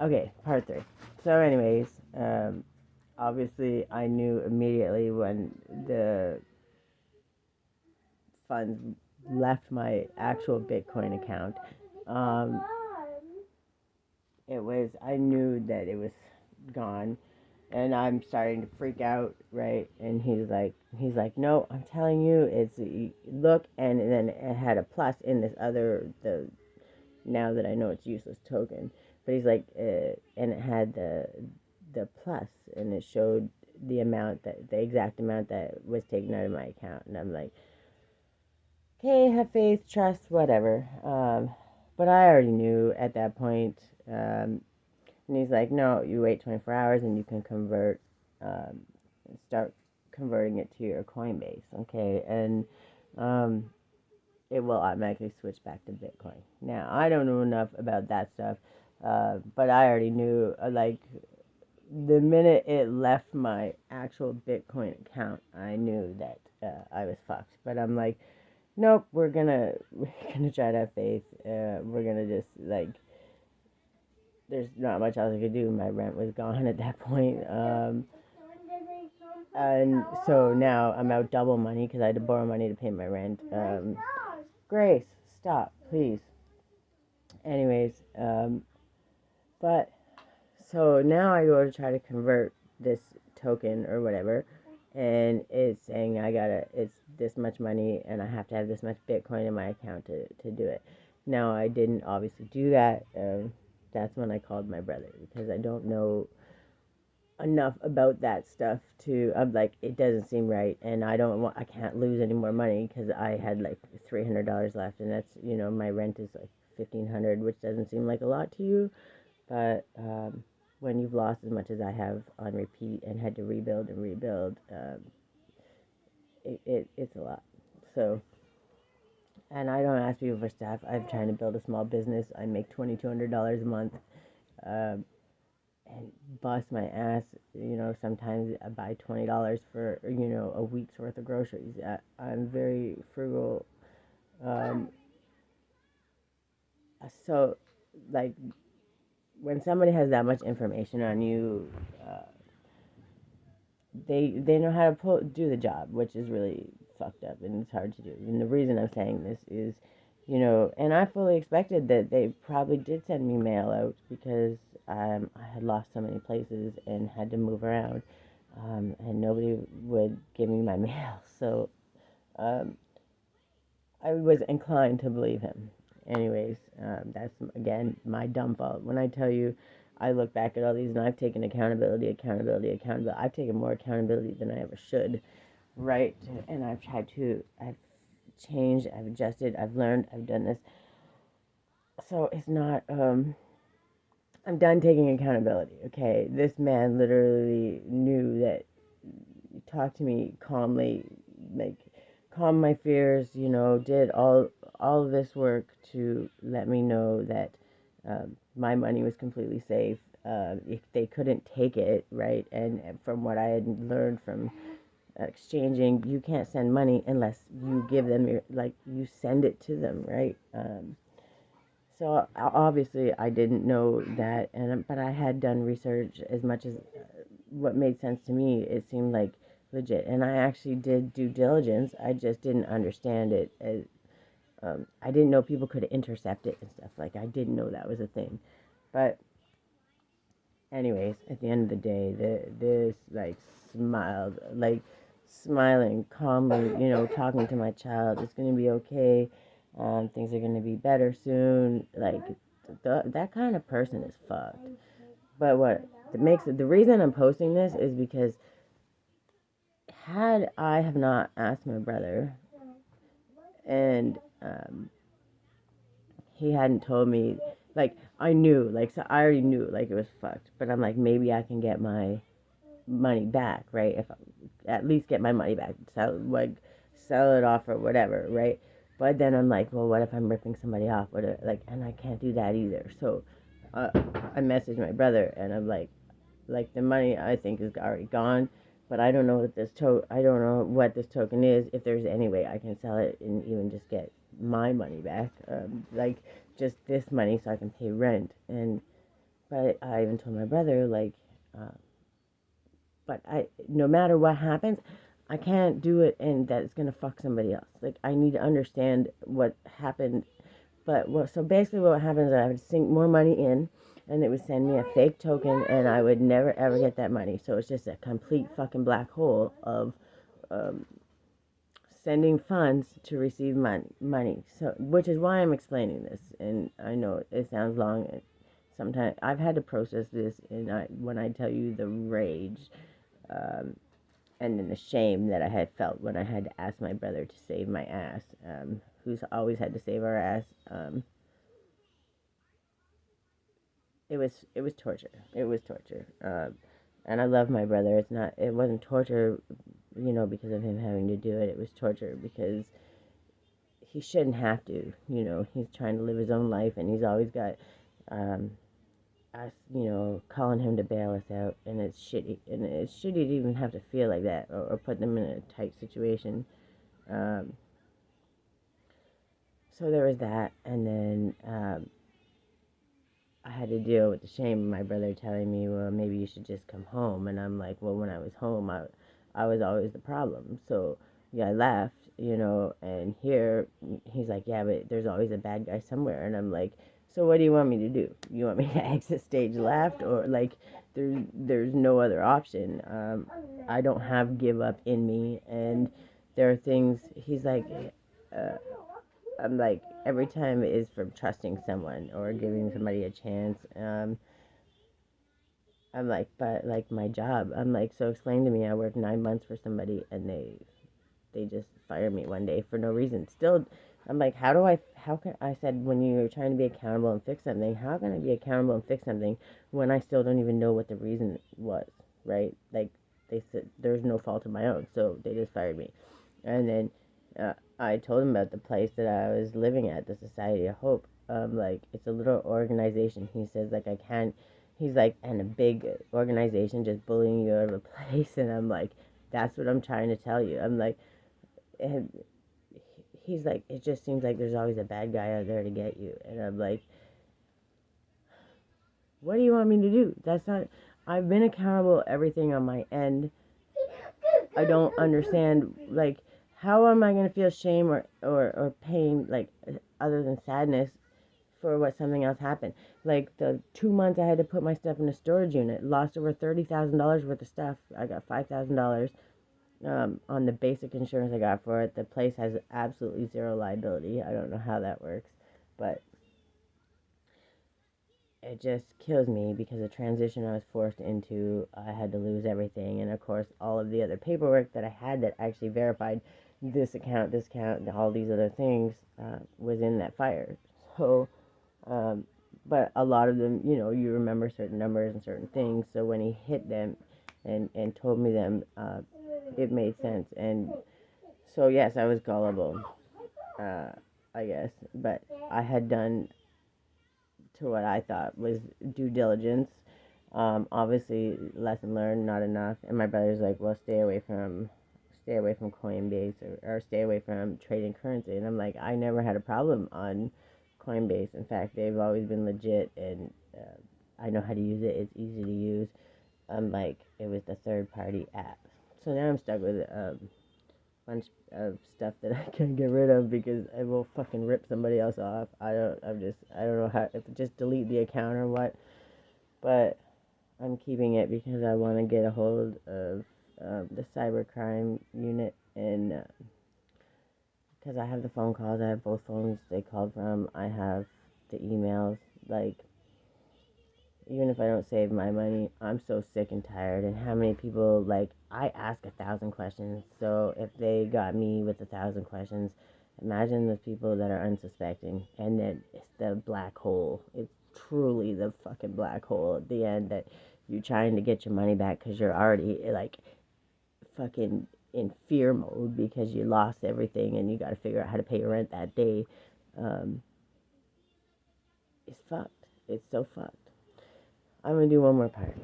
Okay, part three. So, anyways, obviously, I knew immediately when the funds left my actual Bitcoin account. Um, I knew that it was gone, and I'm starting to freak out, right? And no, I'm telling you, look, and then it had a plus in this other, now that I know it's useless token, but he's like, and it had the plus, and it showed the exact amount that was taken out of my account, and I'm like, okay, have faith, trust, whatever. But I already knew at that point. And he's like, no, you wait 24 hours and you can um, start converting it to your Coinbase, okay? And um, it will automatically switch back to Bitcoin. Now, I don't know enough about that stuff, but I already knew, like, the minute it left my actual Bitcoin account, I knew that I was fucked. But I'm like, nope, we're gonna try to have faith. We're gonna just like, there's not much else I could do. My rent was gone at that point. And so now I'm out double money because I had to borrow money to pay my rent. Grace, stop, please. Anyways, but so now I go to try to convert this token or whatever, and it's saying it's this much money and I have to have this much Bitcoin in my account to do it. Now, I didn't obviously do that. That's when I called my brother because I don't know enough about that stuff to, I'm like, it doesn't seem right, and I can't lose any more money because I had like $300 left, and that's, my rent is like 1,500, which doesn't seem like a lot to you, but when you've lost as much as I have on repeat and had to rebuild and rebuild, it's a lot. So, and I don't ask people for stuff. I'm trying to build a small business. I make $2,200 a month. Um, and bust my ass. Sometimes I buy $20 for a week's worth of groceries. I'm very frugal. Um, so, like, when somebody has that much information on you, uh, they know how to do the job, which is really fucked up and it's hard to do. And the reason I'm saying this is, and I fully expected that they probably did send me mail out because I had lost so many places and had to move around, and nobody would give me my mail. So um, I was inclined to believe him. Anyways, that's again my dumb fault. When I tell you, I look back at all these and I've taken accountability, accountability, accountability. I've taken more accountability than I ever should, right? And I've changed, I've adjusted, I've learned, I've done this. So it's not, I'm done taking accountability, okay? This man literally knew that, talked to me calmly, like, calm my fears, did all of this work to let me know that my money was completely safe. If they couldn't take it, right? And from what I had learned from exchanging, you can't send money unless you give them you send it to them, right? So obviously I didn't know that, but I had done research as much as what made sense to me. It seemed like legit, and I actually did due diligence. I just didn't understand it. I didn't know people could intercept it and stuff. Like, I didn't know that was a thing. But anyways, at the end of the day, this like smiled, like smiling calmly, talking to my child. It's gonna be okay. Things are gonna be better soon. Like, that kind of person is fucked. But what makes it, the reason I'm posting this is because had I have not asked my brother, and he hadn't told me, like, I knew, like, so I already knew, like, it was fucked. But I'm like, maybe I can get my money back, right? If I, at least get my money back, sell it off or whatever, right? But then I'm like, well, what if I'm ripping somebody off? And I can't do that either. So uh, I messaged my brother, and I'm like, the money I think is already gone, but I don't know what I don't know what this token is. If there's any way I can sell it and even just get my money back, like just this money, so I can pay rent. And But I even told my brother, like, uh, but no matter what happens, I can't do it and that it's gonna fuck somebody else. Like, I need to understand what happened. But so basically, what happens is I would sink more money in, and it would send me a fake token, and I would never ever get that money. So it's just a complete fucking black hole of um, sending funds to receive money. So, which is why I'm explaining this. And I know it sounds long. And sometimes I've had to process this, and when I tell you the rage, um, and then the shame that I had felt when I had to ask my brother to save my ass, who's always had to save our ass. It was torture. It was torture. And I love my brother. It wasn't torture, because of him having to do it. It was torture because he shouldn't have to. He's trying to live his own life, and he's always got um, us, calling him to bail us out, and it's shitty. And it's shitty to even have to feel like that or put them in a tight situation. Um, so there was that, and then I had to deal with the shame of my brother telling me, well, maybe you should just come home. And I'm like, well, when I was home, I was always the problem. So, yeah, I left, and here he's like, yeah, but there's always a bad guy somewhere. And I'm like, so what do you want me to do? You want me to exit stage left? Or, like, there's no other option. I don't have give up in me. And there are things, he's like, uh, I'm like, every time it is from trusting someone or giving somebody a chance. I'm like, but like my job, I'm like, so explain to me. I worked 9 months for somebody and they just fired me one day for no reason. Still, I'm like, how can, I said, when you're trying to be accountable and fix something, how can I be accountable and fix something when I still don't even know what the reason was, right? Like, they said, there's no fault of my own, so they just fired me. And then I told him about the place that I was living at, the Society of Hope. Like, it's a little organization. He says, like, I can't. He's like, and a big organization just bullying you out of a place. And I'm like, that's what I'm trying to tell you. I'm like, and he's like, it just seems like there's always a bad guy out there to get you. And I'm like, what do you want me to do? That's not. I've been accountable everything on my end. I don't understand, like, how am I going to feel shame or pain, like, other than sadness for what something else happened. Like, the 2 months I had to put my stuff in a storage unit, lost over $30,000 worth of stuff. I got $5,000 on the basic insurance I got for it. The place has absolutely zero liability. I don't know how that works, but it just kills me because the transition I was forced into, I had to lose everything. And of course, all of the other paperwork that I had that actually verified this account, and all these other things was in that fire. So, um, but a lot of them, you remember certain numbers and certain things. So when he hit them and told me them, it made sense. And so, yes, I was gullible, uh, I guess. But I had done to what I thought was due diligence. Obviously, lesson learned, not enough. And my brother's like, well, stay away from Coinbase or stay away from trading currency. And I'm like, I never had a problem on Coinbase. In fact, they've always been legit, and I know how to use it. It's easy to use. Unlike it was the third party app. So now I'm stuck with bunch of stuff that I can't get rid of because I will fucking rip somebody else off. I don't know how, if just delete the account or what, but I'm keeping it because I want to get a hold of the cybercrime unit, and because I have the phone calls, I have both phones they called from, I have the emails, like, even if I don't save my money, I'm so sick and tired. And how many people, like, I ask 1,000 questions. So if they got me with 1,000 questions, imagine the people that are unsuspecting. And then it's the black hole. It's truly the fucking black hole at the end that you're trying to get your money back because you're already, like, fucking in fear mode because you lost everything and you got to figure out how to pay your rent that day. Um, it's fucked. It's so fucked. I'm gonna do one more part.